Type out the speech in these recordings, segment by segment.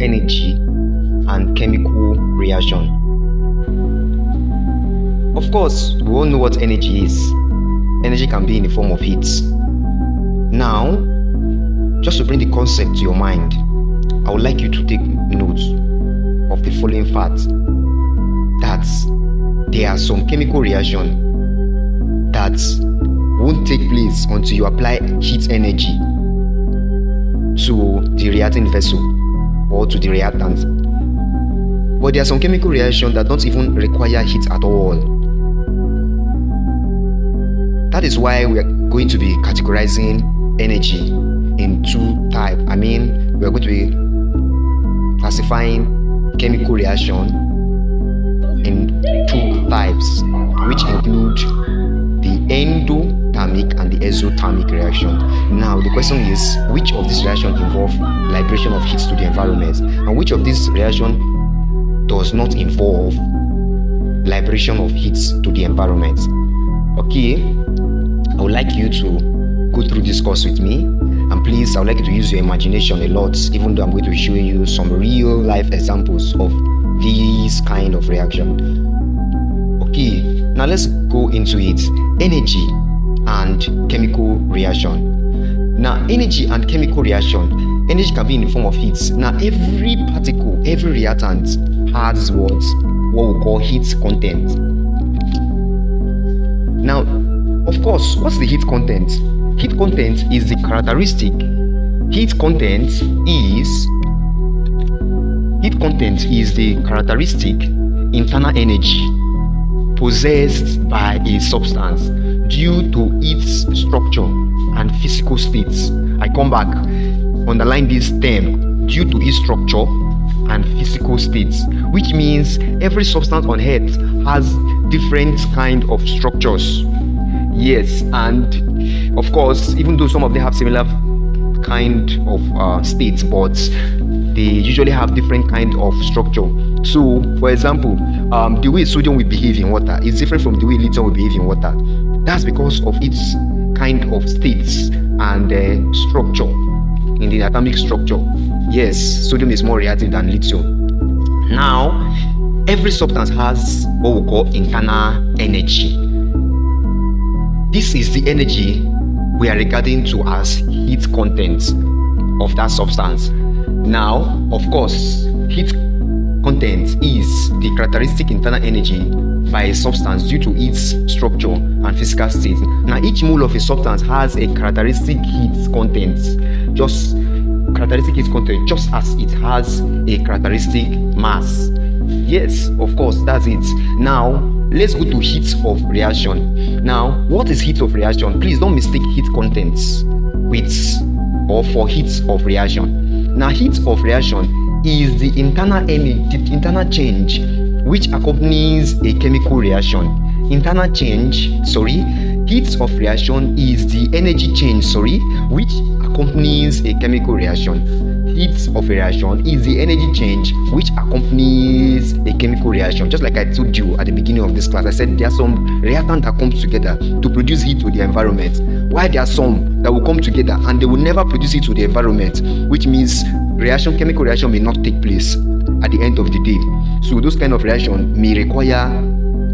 energy and chemical reaction. Of course, we all know what energy is. Energy can be in the form of heat. Now, just to bring the concept to your mind, I would like you to take note of the following fact, that there are some chemical reactions that won't take place until you apply heat energy to the reacting vessel or to the reactant. But there are some chemical reactions that don't even require heat at all. That is why we are going to be categorizing energy in two types. I mean, we are going to be classifying chemical reaction in two types, which include the endothermic and the exothermic reaction. Now, the question is, which of these reactions involve liberation of heat to the environment, and which of these reactions does not involve liberation of heat to the environment? Okay, I would like you to go through this course with me, and please, I would like you to use your imagination a lot, even though I'm going to be showing you some real life examples of these kind of reaction. Okay, now let's go into it. Energy and chemical reaction. Now, energy and chemical reaction. Energy can be in the form of heat. Now, every particle, every reactant has what we call heat content. Now, of course, what's the heat content? Heat content is the characteristic. Heat content is the characteristic internal energy possessed by a substance due to its structure and physical states. I come back, underline this term, due to its structure and physical states, which means every substance on earth has different kind of structures. Yes, and of course, even though some of them have similar kind of states, but they usually have different kind of structure. So, for example, the way sodium will behave in water is different from the way lithium will behave in water. That's because of its kind of states and structure in the atomic structure. Yes, sodium is more reactive than lithium. Now, every substance has what we call internal energy. This is the energy we are regarding to as heat content of that substance. Now, of course, heat content is the characteristic internal energy by a substance due to its structure and physical state. Now, each mole of a substance has a characteristic heat content, just as it has a characteristic mass. Yes, of course, that's it. Now, let's go to heat of reaction. Now, what is heat of reaction? Please don't mistake heat contents with or for heat of reaction. Now, heat of reaction is the internal energy, the internal change which accompanies a chemical reaction. Heat of reaction is the energy change, which accompanies a chemical reaction. Heat of reaction is the energy change which accompanies a chemical reaction. Just like I told you at the beginning of this class, I said there are some reactants that come together to produce heat to the environment, while there are some that will come together and they will never produce heat to the environment, which means chemical reaction may not take place at the end of the day. So those kind of reactions may require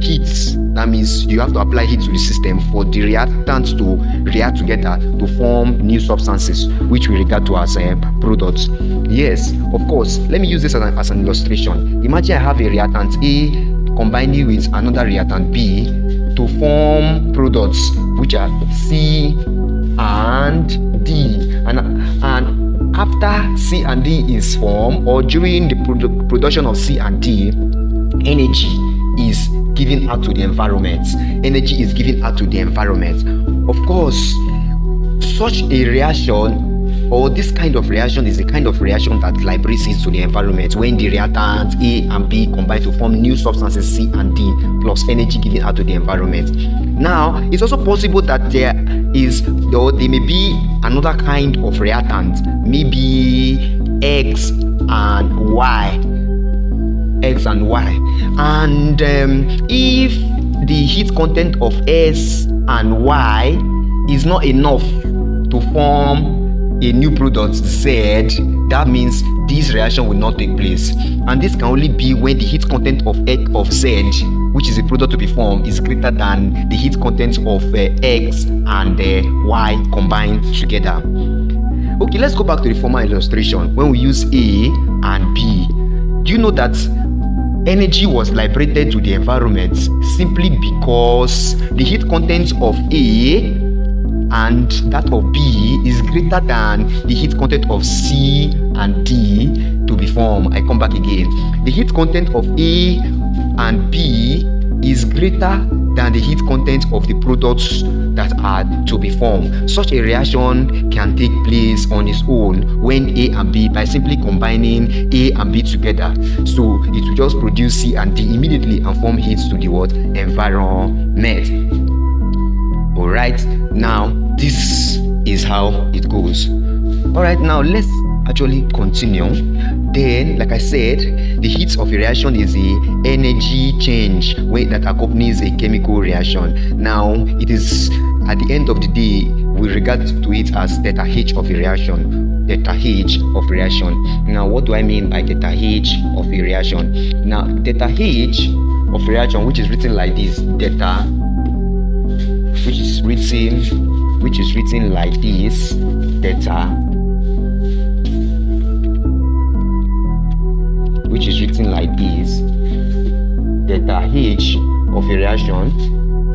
heat. That means you have to apply heat to the system for the reactants to react together to form new substances, which we regard to as products. Yes, of course. Let me use this as an illustration. Imagine I have a reactant A combining with another reactant B to form products which are C and D. And after C and D is formed, or during the production of C and D, energy is given out to the environment. Energy is given out to the environment. Of course, such a reaction, or this kind of reaction, is the kind of reaction that liberates heat to the environment when the reactants A and B combine to form new substances C and D plus energy given out to the environment. Now, it's also possible that there may be another kind of reactant, maybe X and Y. And if the heat content of S and Y is not enough to form a new product Z, that means this reaction will not take place. And this can only be when the heat content of Z, which is the product to be formed, is greater than the heat content of X and Y combined together. Okay, let's go back to the former illustration when we use A and B. Do you know that energy was liberated to the environment simply because the heat content of A and that of B is greater than the heat content of C and D to be formed? I come back again. The heat content of A and B is greater than the heat content of the products that are to be formed. Such a reaction can take place on its own when A and B, by simply combining A and B together. So it will just produce C and D immediately and form heat to the environment. Alright, now this is how it goes. Alright, now let's actually continue. Then, like I said, the heat of a reaction is the energy change that accompanies a chemical reaction. Now, it is at the end of the day, we regard to it as theta H of a reaction. Theta H of reaction. Now, what do I mean by theta H of a reaction? Now, theta H of a reaction, which is written like this, theta, which is written like this, theta, which is written like this, theta H of a reaction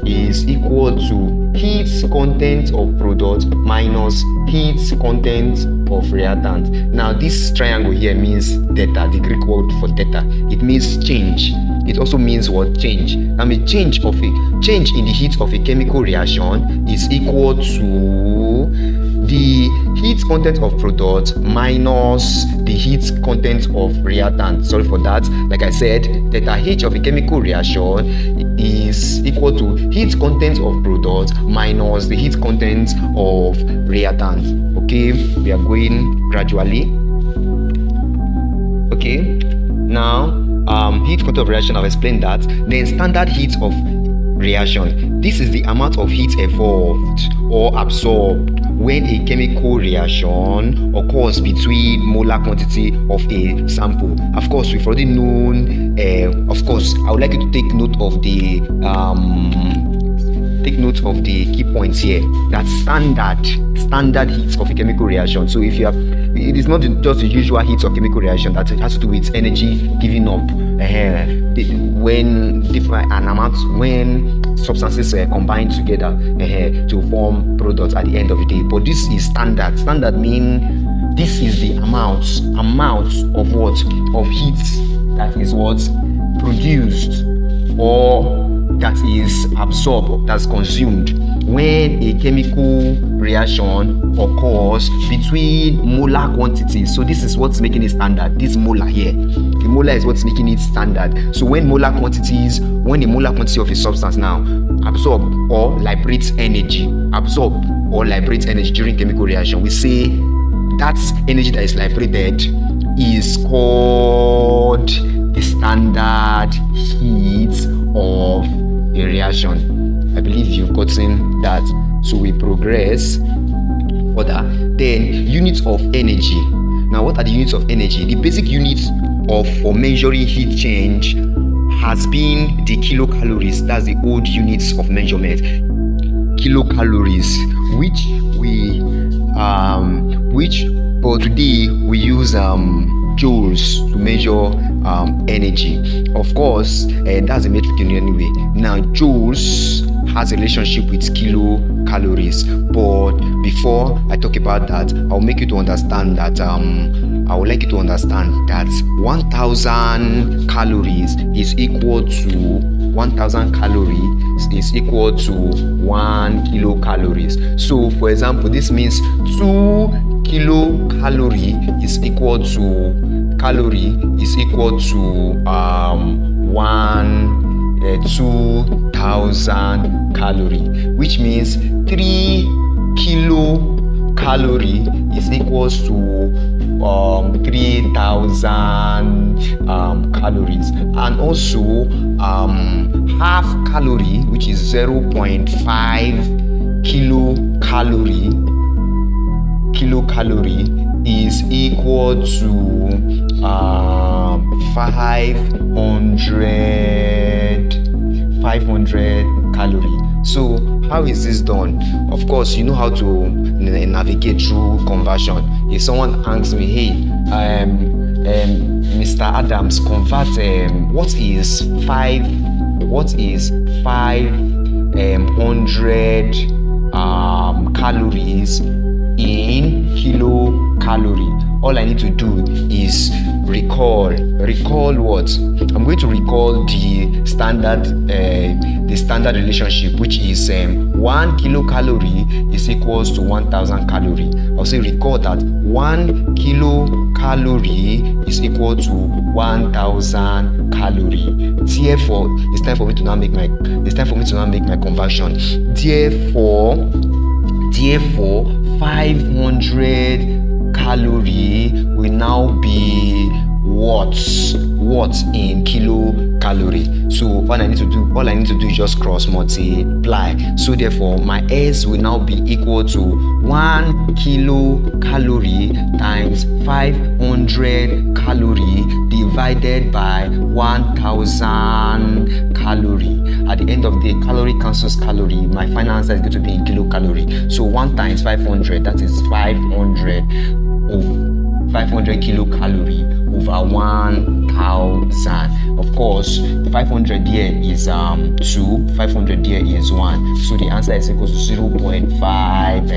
is equal to heat content of product minus heat content of reactant. Now this triangle here means theta, the Greek word for theta. It means change. It also means what? Change. I mean, change in the heat of a chemical reaction is equal to the heat content of product minus the heat content of reactant. Sorry for that. Like I said, theta H of a chemical reaction is equal to heat content of product minus the heat content of reactant. Okay, we are going gradually. Okay, now heat content of reaction, I've explained that. Then standard heat of reaction. This is the amount of heat evolved or absorbed when a chemical reaction occurs between molar quantity of a sample. Of course, we've already known. Of course, I would like you to take note of the key points here. That's standard heat of a chemical reaction. So if you have, it is not just the usual heat of chemical reaction that has to do with energy given up when substances combine together to form products at the end of the day. But this is standard. Standard mean this is the amount of what? Of heat that is what? Produced or that is absorbed, that's consumed when a chemical reaction occurs between molar quantities. So this is what's making it standard. This molar here, the molar is what's making it standard. So when the molar quantity of a substance now absorb or liberates energy during chemical reaction, we say that energy that is liberated is called the standard heat of a reaction. I believe you've gotten that. So we progress further. Then units of energy. Now, what are the units of energy? The basic unit for measuring heat change has been the kilocalories. That's the old units of measurement. Kilocalories, but today we use joules to measure energy. Of course, that's a metric unit anyway. Now, joules has a relationship with kilocalories, but before I talk about that, I'll make you to understand that I would like you to understand that 1,000 calories is equal to 1,000 calories is equal to 1 kilocalories. So, for example, this means 2 kilocalorie is equal to 2,000 calorie, which means 3 kilocalorie is equals to 3,000 calories, and also half calorie, which is 0.5 kilocalorie is equal to 500 calorie. So how is this done? Of course, you know how to navigate through conversion. If someone asks me, hey, Mr. Adams, convert what is 500 calories in kilocalorie, all I need to do is recall what? I'm going to recall the standard relationship, which is 1 kilocalorie is equals to 1000 calorie. I'll say recall that 1 kilocalorie is equal to 1000 calorie. Therefore, it's time for me to now make my conversion. Therefore 500 calorie will now be what in kilocalorie. So all I need to do is just cross multiply. So therefore my S will now be equal to 1 kilocalorie times 500 calorie divided by 1000 calorie. At the end of the day, calorie cancels calorie. My final answer is going to be in kilocalorie. So 1 times 500, that is 500 kilocalorie over 1000. Of course, 500 here is 2, 500 here is 1. So the answer is equal to 0.5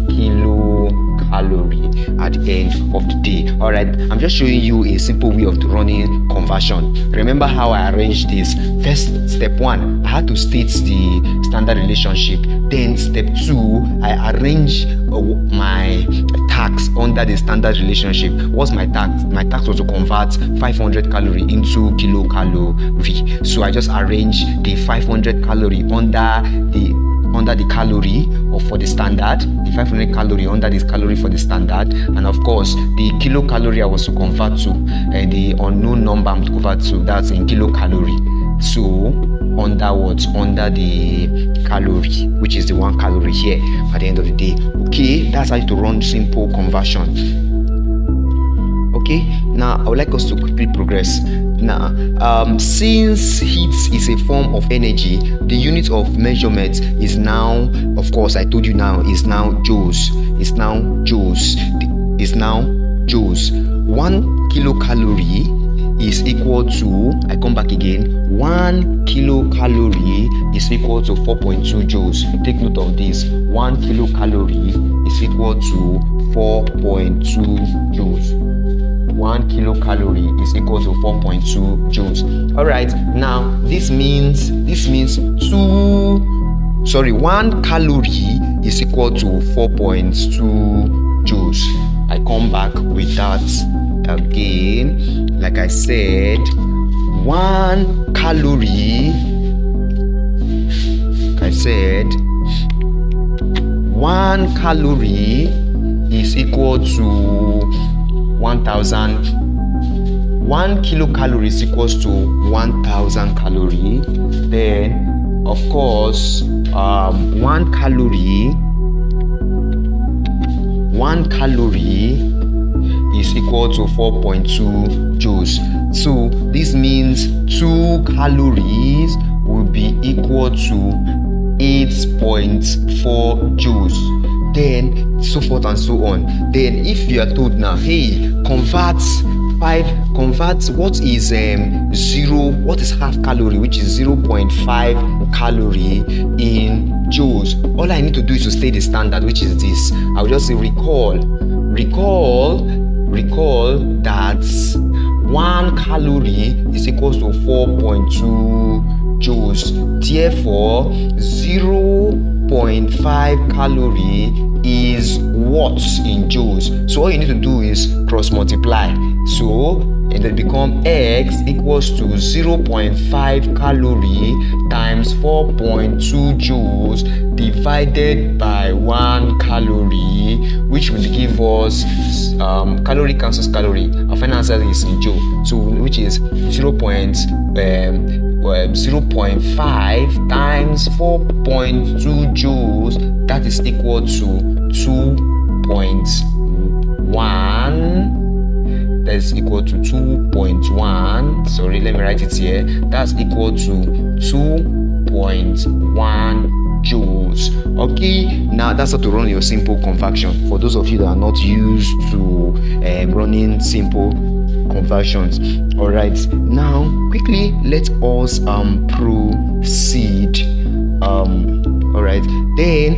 kilocalorie at the end of the day. Alright, I'm just showing you a simple way of running conversion. Remember how I arranged this? First, step 1, I had to state the standard relationship. Then step 2, I arrange my tax under the standard relationship. What's my tax? My tax was to convert 500 calorie into kilocalorie. So I just arrange the 500 calorie under the calorie or for the standard, the 500 calorie under this calorie for the standard, and of course the kilocalorie I was to convert to the unknown number I'm to convert to, that's in kilocalorie. So under the calorie, which is the 1 calorie here at the end of the day. Okay, that's how to run simple conversion. Okay, now I would like us to quickly progress. Now, since heat is a form of energy, the unit of measurement is now, of course, I told you now, is now joules. It's now joules. 1 kilocalorie is equal to, I come back again, 1 kilocalorie is equal to 4.2 joules. Take note of this. 1 kilocalorie is equal to 4.2 joules. 1 kilocalorie is equal to 4.2 joules. All right, now this means 1 calorie is equal to 4.2 joules. I come back with that again. Like I said, 1 calorie, is equal to 1000. 1 kilocalorie is equals to 1000 calorie. Then of course 1 calorie is equal to 4.2 joules. So this means 2 calories will be equal to 8.4 joules. Then so forth and so on. Then if you are told now, hey, convert what is what is half calorie, which is 0.5 calorie in joules, all I need to do is to state the standard, which is this. I'll just say recall that 1 calorie is equal to 4.2 joules. Therefore 0.5 calorie is watts in joules. So all you need to do is cross multiply. So it will become X equals to 0.5 calorie times 4.2 joules divided by 1 calorie, which will give us calorie cancels calorie. Our final answer is in joule. So which is 0.5 times 4.2 joules, that is equal to 2 2.1. That's equal to 2.1. Sorry, let me write it here. That's equal to 2.1 joules. Okay, now that's how to run your simple conversion for those of you that are not used to running simple conversions. All right, now quickly let us proceed. All right, then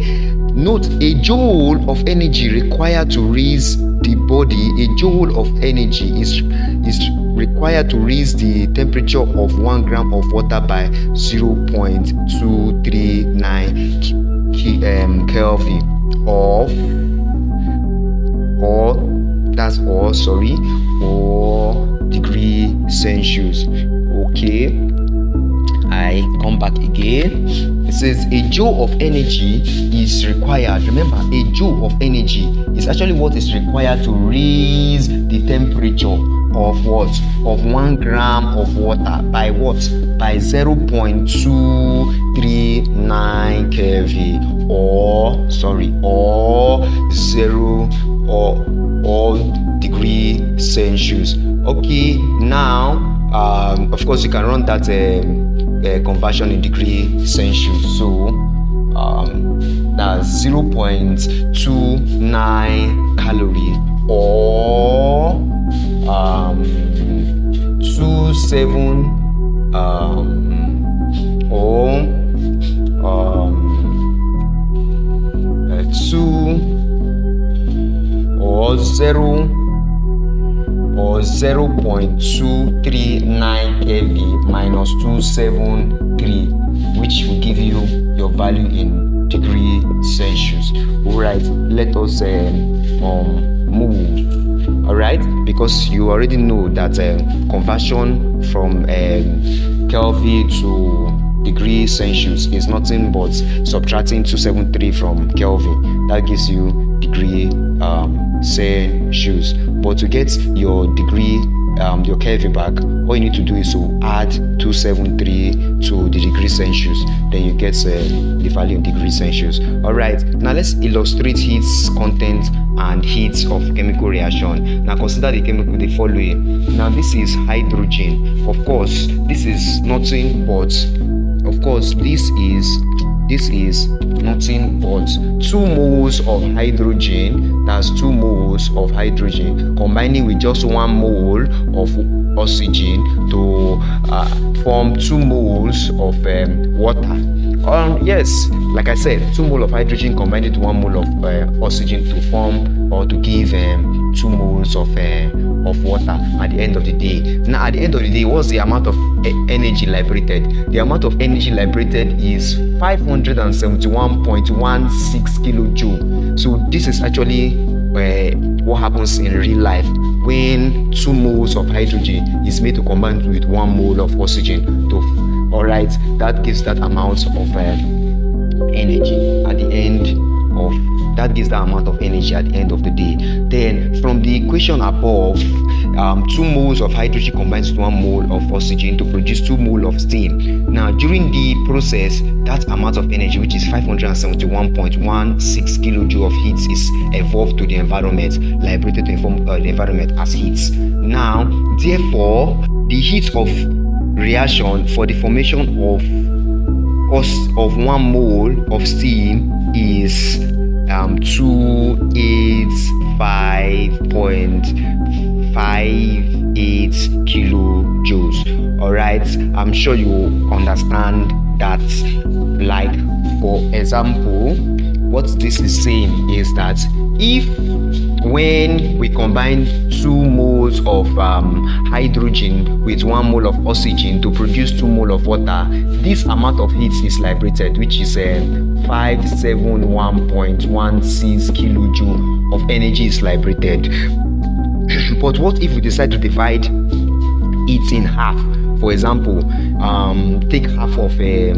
note a joule of energy required to raise the body. A joule of energy is required to raise the temperature of 1 gram of water by 0.239 Kelvin or degree Celsius. Okay, I come back again. It says a joule of energy is required. Remember, a joule of energy is actually what is required to raise the temperature of what? Of 1 gram of water by what? By 0.239 Kelvin or 0 degree Celsius. Okay, now of course you can run that conversion in degree Celsius. So that's 0.29 calorie or 27 0.239 kV minus 273, which will give you your value in degree Celsius. All right, let us move. All right, because you already know that conversion from Kelvin to degree Celsius is nothing but subtracting 273 from Kelvin. That gives you degree Celsius. But to get your degree, your Kelvin back, all you need to do is to add 273 to the degree Celsius. Then you get the value in degree Celsius. All right, now let's illustrate heat's content and heat of chemical reaction. Now consider the chemical the following. Now this is hydrogen. Of course, this is nothing but this is nothing but 2 moles of hydrogen. That's 2 moles of hydrogen combining with just 1 mole of oxygen to form 2 moles of water. Yes, like I said, 2 moles of hydrogen combined with 1 mole of oxygen to form or to give 2 moles of water at the end of the day. Now, at the end of the day, what's the amount of energy liberated? The amount of energy liberated is 571.16 kilojoule. So this is actually what happens in real life when 2 moles of hydrogen is made to combine with 1 mole of oxygen. Alright, that gives that amount of energy at the end of the day. Then from the equation above, 2 moles of hydrogen combines with 1 mole of oxygen to produce 2 mole of steam. Now during the process, that amount of energy, which is 571.16 kilojoule of heat, is evolved to the environment, liberated to inform the environment as heat. Now therefore, the heat of reaction for the formation of 1 mole of steam is 285.58 kilojoules. All right, I'm sure you understand that. Like, for example, what this is saying is that if when we combine 2 moles of hydrogen with 1 mole of oxygen to produce 2 mole of water, this amount of heat is liberated, which is 571.16 kilojoule of energy is liberated. But what if we decide to divide it in half? For example, take half of the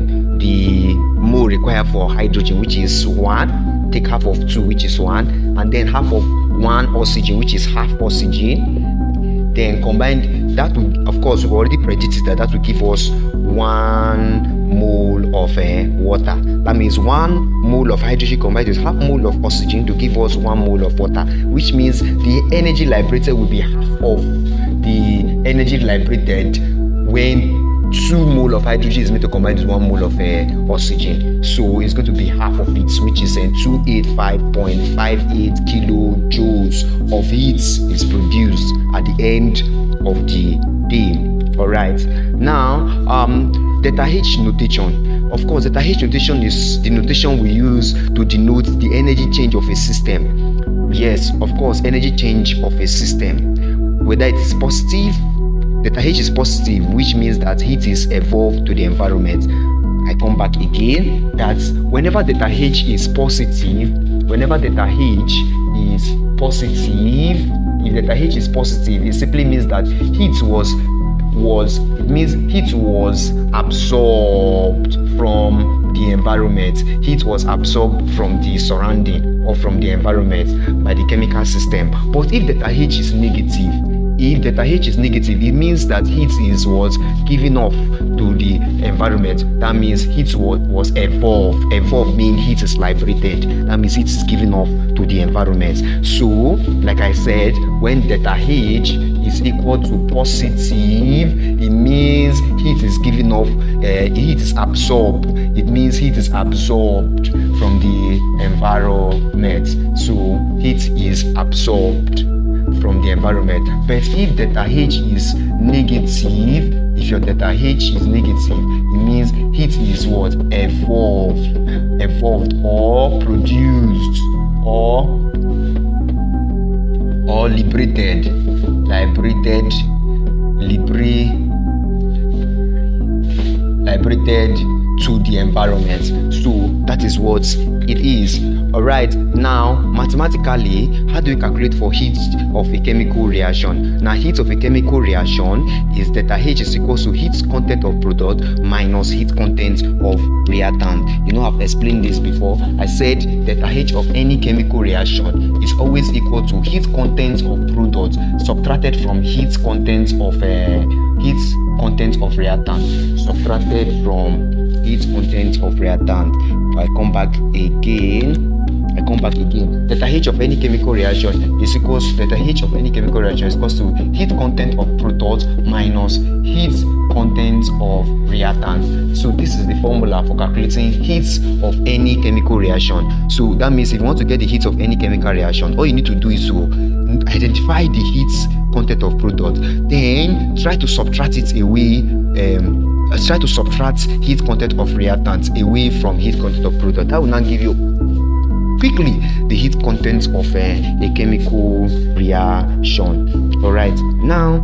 mole required for hydrogen, which is 1, take half of 2, which is 1, and then half of 1 oxygen, which is half oxygen. Then combined, that will, of course, we've already predicted that will give us 1 mole of water. That means 1 mole of hydrogen combined with half mole of oxygen to give us 1 mole of water, which means the energy liberated will be half of the energy liberated when 2 mole of hydrogen is made to combine with 1 mole of oxygen. So it's going to be half of it, which is 285.58 kilojoules of heat is produced at the end of the day. All right. Now, delta H notation. Of course, delta H notation is the notation we use to denote the energy change of a system. Yes, of course, energy change of a system. Whether it is positive, delta H is positive, which means that heat is evolved to the environment. I come back again that whenever delta H is positive, if delta H is positive, it simply means that heat was absorbed from the environment. Heat was absorbed from the surrounding or from the environment by the chemical system. But if delta H is negative, it means that heat was given off to the environment. That means heat was evolved. Evolved means heat is liberated. That means heat is given off to the environment. So, like I said, when delta H is equal to positive, it means heat is given off, heat is absorbed. It means heat is absorbed from the environment. So, heat is absorbed from the environment. But if delta H is negative, if your delta H is negative, it means heat is what? Evolved or produced or liberated to the environment. So that is what it is. Alright, now mathematically, how do we calculate for heat of a chemical reaction? Now, heat of a chemical reaction is delta H is equal to heat content of product minus heat content of reactant. You know, I've explained this before. I said delta H of any chemical reaction is always equal to heat content of product subtracted from heat content of reactant. Subtracted from heat content of reactant. I come back again. Delta H of any chemical reaction is equals to delta H of any chemical reaction is equals to heat content of product minus heat content of reactant. So this is the formula for calculating heat of any chemical reaction. So that means if you want to get the heat of any chemical reaction, all you need to do is to identify the heat content of product, then try to subtract it away. Try to subtract heat content of reactants away from heat content of product. That will not give you quickly the heat content of a chemical reaction. All right, now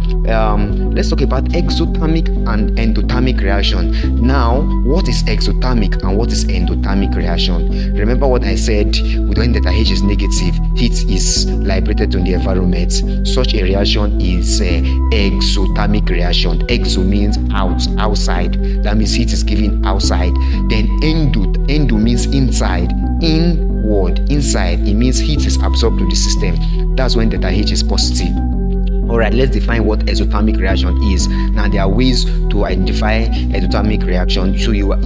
let's talk about exothermic and endothermic reaction. Now, what is exothermic and what is endothermic reaction? Remember what I said, when delta H is negative, heat is liberated to the environment. Such a reaction is exothermic reaction. Exo means outside. That means heat is given outside. Then endo means inside. Inside, it means heat is absorbed to the system. That's when delta H is positive. Alright, let's define what exothermic reaction is. Now, there are ways to identify exothermic reaction. So your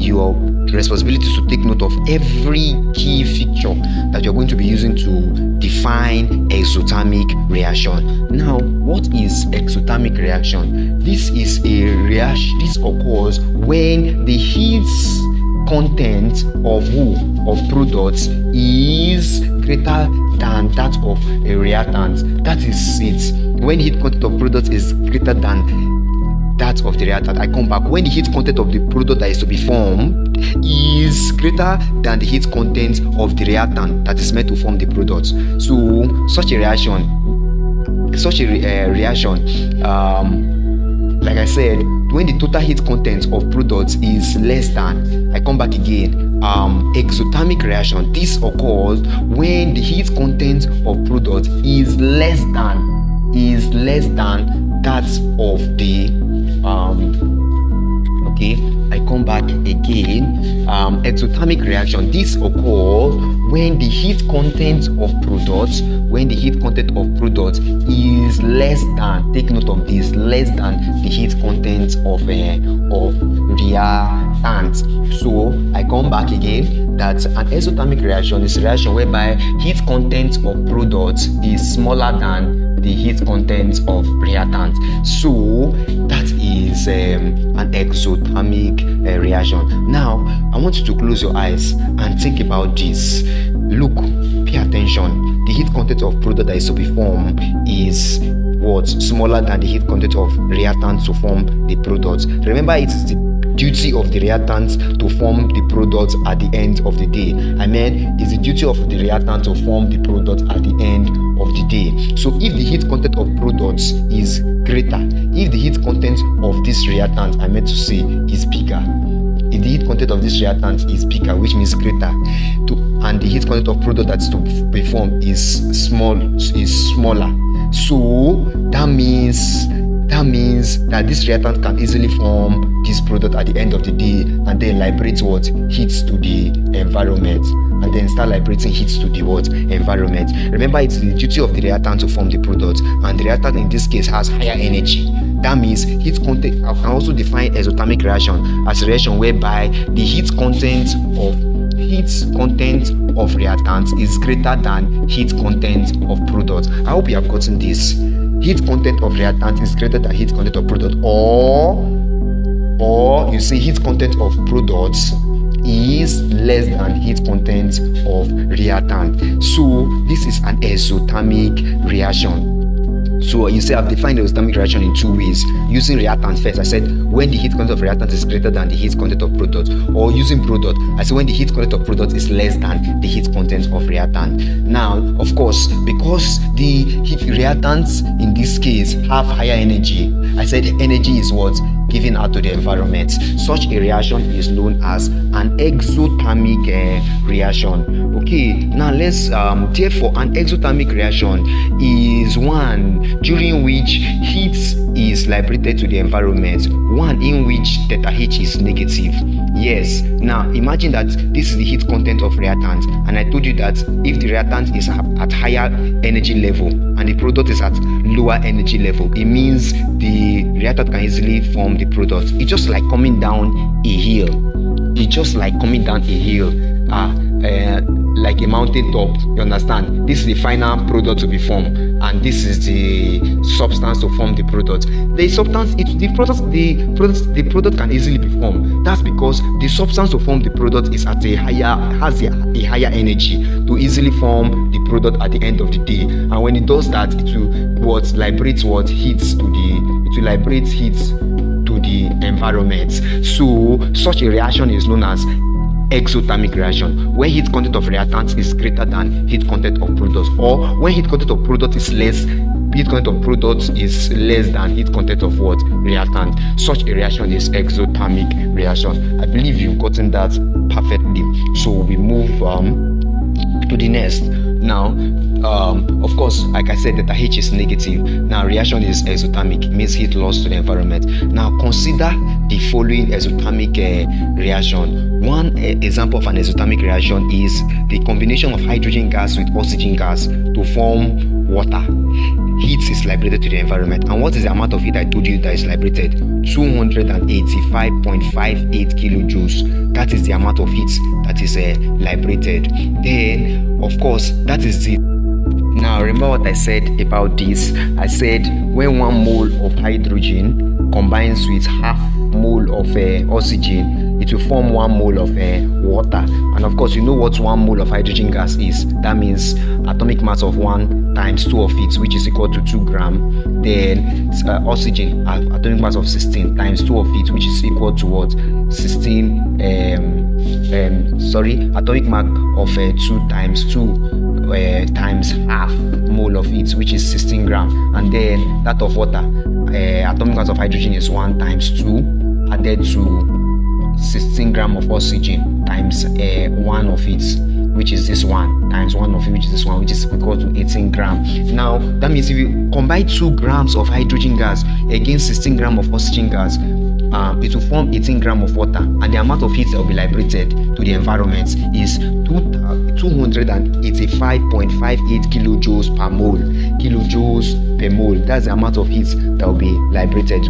responsibility is to take note of every key feature that you're going to be using to define exothermic reaction. Now, what is exothermic reaction? This is a reaction. This occurs when the heat content of products is greater than that of a reactant. That is it. When heat content of product is greater than that of the reactant. I come back. When the heat content of the product that is to be formed is greater than the heat content of the reactant that is meant to form the product. So such a reaction, like I said, when the total heat content of products is less than, I come back again, exothermic reaction. This occurs when the heat content of product is less than that of the I come back again. Exothermic reaction. This occurs when the heat content of products is less than, take note of this, less than the heat content of reactant. reactant. So I come back again that an exothermic reaction is a reaction whereby heat content of products is smaller than the heat content of reactant. So that is an exothermic reaction. Now I want you to close your eyes and think about this. Look, pay attention. The heat content of product that is to be formed is what? Smaller than the heat content of reactant to form the product. Remember, it is the duty of the reactant to form the product at the end of the day. It's the duty of the reactant to form the product at the end of the day. So if the heat content of products is greater, if the heat content of this reactant, is bigger, if the heat content of this reactant is bigger, which means greater, and the heat content of product that's to be formed is smaller. So that means that this reactant can easily form this product at the end of the day and then liberate what? Heats to the environment, and then start liberating heats to the what? Environment. Remember, it's the duty of the reactant to form the product, and the reactant in this case has higher energy. That means heat content. I can also define exothermic reaction as a reaction whereby the heat content of reactants is greater than heat content of product. I hope you have gotten this. Heat content of reactant is greater than heat content of product, or you see heat content of products is less than heat content of reactant. So this is an exothermic reaction. So you see, I've defined the exothermic reaction in two ways. Using reactant first, I said when the heat content of reactant is greater than the heat content of product, or using product, I said when the heat content of product is less than the heat content of reactant. Now, of course, because the reactants in this case have higher energy, I said energy is what? Given out to the environment. Such a reaction is known as an exothermic reaction. Okay, now let's therefore an exothermic reaction is one during which heat is liberated to the environment, one in which theta H is negative. Yes, now imagine that this is the heat content of reactant, and I told you that if the reactant is at higher energy level and the product is at lower energy level, it means the reactant can easily form the product. It's just like coming down a hill. Like a mountain top, you understand? This is the final product to be formed, and this is the substance to form the product. The product can easily be formed. That's because the substance to form the product is at has a higher energy to easily form the product at the end of the day. And when it does that, it will liberate heat to the environment. So such a reaction is known as exothermic reaction, when heat content of reactants is greater than heat content of products, or when heat content of product is less, heat content of products is less than heat content of what? Reactant. Such a reaction is exothermic reaction. I believe you've gotten that perfectly. So we move to the next. Now, of course, like I said, theta H is negative. Now, reaction is exothermic, it means heat loss to the environment. Now, consider the following exothermic reaction. One example of an exothermic reaction is the combination of hydrogen gas with oxygen gas to form water. Heat is liberated to the environment. And what is the amount of heat I told you that is liberated? 285.58 kilojoules. That is the amount of heat that is liberated. Then, of course, that is the... Now, remember what I said about this? I said when 1 mole of hydrogen combines with half mole of oxygen, it will form 1 mole of water. And of course, you know what 1 mole of hydrogen gas is. That means atomic mass of 1 times 2 of it, which is equal to 2 grams. Then oxygen, atomic mass of 16 times 2 of it, which is equal to what? 16, atomic mass of 2 times 2 times half mole of it, which is 16 grams. And then that of water, atomic mass of hydrogen is 1 times 2 added to 16 grams of oxygen times 1 of it, which is this one, times 1 of it, which is this one, which is equal to 18 grams. Now, that means if you combine 2 grams of hydrogen gas against 16 grams of oxygen gas, it will form 18 grams of water, and the amount of heat that will be liberated to the environment is 285.58 kilojoules per mole. Kilojoules per mole. That's the amount of heat that will be liberated